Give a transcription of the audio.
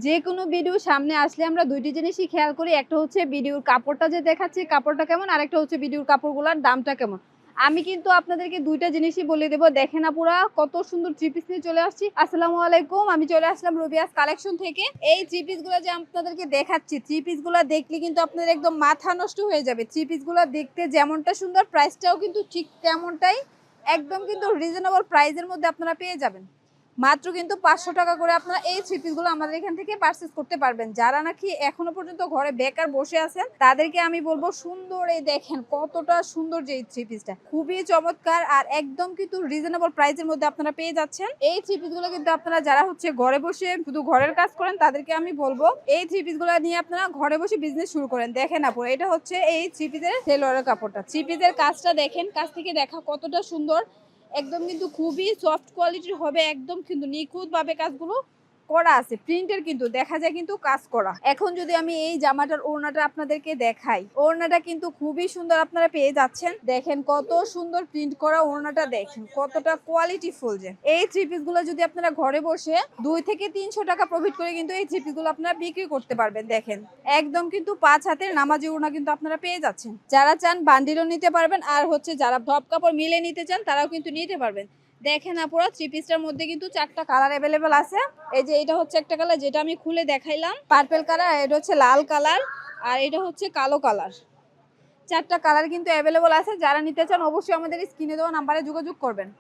যে কোনো ভিডিও সামনে আসলে আমরা দুইটি জিনিসই খেয়াল করি, একটা হচ্ছে ভিডিওর কাপড়টা যে দেখাচ্ছি কাপড়টা কেমন, আর একটা হচ্ছে ভিডিওর কাপড়গুলোর দামটা কেমন। আমি কিন্তু আপনাদেরকে দুইটা জিনিসই বলে দেবো। দেখেন আপুরা কত সুন্দর থ্রি পিস নিয়ে চলে আসছি। আসসালামু আলাইকুম, আমি চলে আসলাম রুবিয়াস কালেকশন থেকে। এই থ্রি পিস গুলো যে আপনাদেরকে দেখাচ্ছি, থ্রি পিস গুলো দেখলে কিন্তু আপনাদের একদম মাথা নষ্ট হয়ে যাবে। থ্রি পিস গুলো দেখতে যেমনটা সুন্দর, প্রাইসটাও কিন্তু ঠিক তেমনটাই, একদম কিন্তু রিজনেবল প্রাইসের মধ্যে আপনারা পেয়ে যাবেন। মাত্র কিন্তু 500 টাকা করে আপনারা এই থ্রি পিসগুলো আমাদের এখান থেকে পারচেজ করতে পারবেন। যারা নাকি এখনো পর্যন্ত ঘরে বেকার বসে আছেন তাদেরকে আমি বলবো, সুন্দর এই দেখেন কতটা সুন্দর যে এই থ্রি পিসটা, খুবই চমৎকার আর একদম কিন্তু রিজনেবল প্রাইসের মধ্যে আপনারা পেয়ে যাচ্ছেন। এই থ্রি পিসগুলো কিন্তু আপনারা যারা হচ্ছে ঘরে বসে শুধু ঘরের কাজ করেন তাদেরকে আমি বলবো এই থ্রি পিসগুলো নিয়ে আপনারা ঘরে বসে বিজনেস শুরু করেন। দেখেন আপু, এটা হচ্ছে এই থ্রি পিসের সেলোয়ারের কাপড়টা। থ্রি পিসের কাজটা দেখেন, কাছ থেকে দেখা কতটা সুন্দর, একদম কিন্তু খুবই সফট কোয়ালিটির হবে, একদম কিন্তু নিখুঁত ভাবে কাজগুলো করা আছে, প্রিন্টের কিন্তু দেখা যায় কিন্তু কাজ করা। এখন যদি আমি এই জামাটার ওড়নাটা আপনাদেরকে দেখাই, ওড়নাটা কিন্তু খুবই সুন্দর আপনারা পেয়ে যাচ্ছেন। দেখেন কত সুন্দর প্রিন্ট করা ওড়নাটা, দেখেন কতটা কোয়ালিটি ফুল। যে এই থ্রি পিস গুলো যদি আপনারা ঘরে বসে 2 থেকে 300 টাকা প্রফিট করে কিন্তু এই থ্রি পিস গুলো আপনারা বিক্রি করতে পারবেন। দেখেন একদম কিন্তু 5 হাতের নামাজি ওড়না কিন্তু আপনারা পেয়ে যাচ্ছেন। যারা চান বান্ডিলও নিতে পারবেন, আর হচ্ছে যারা ধপ কাপড় মিলে নিতে চান তারাও কিন্তু নিতে পারবেন। দেখেন আপুরা, থ্রি পিসটার মধ্যে কিন্তু 4টা কালার অ্যাভেলেবেল আছে। এই যে এটা হচ্ছে একটা কালার যেটা আমি খুলে দেখাইলাম, পার্পল কালার, এটা হচ্ছে লাল কালার, আর এটা হচ্ছে কালো কালার। 4টা কালার কিন্তু অ্যাভেলেবেল আছে। যারা নিতে চান অবশ্যই আমাদের স্ক্রিনে দেওয়া নাম্বারে যোগাযোগ করবেন।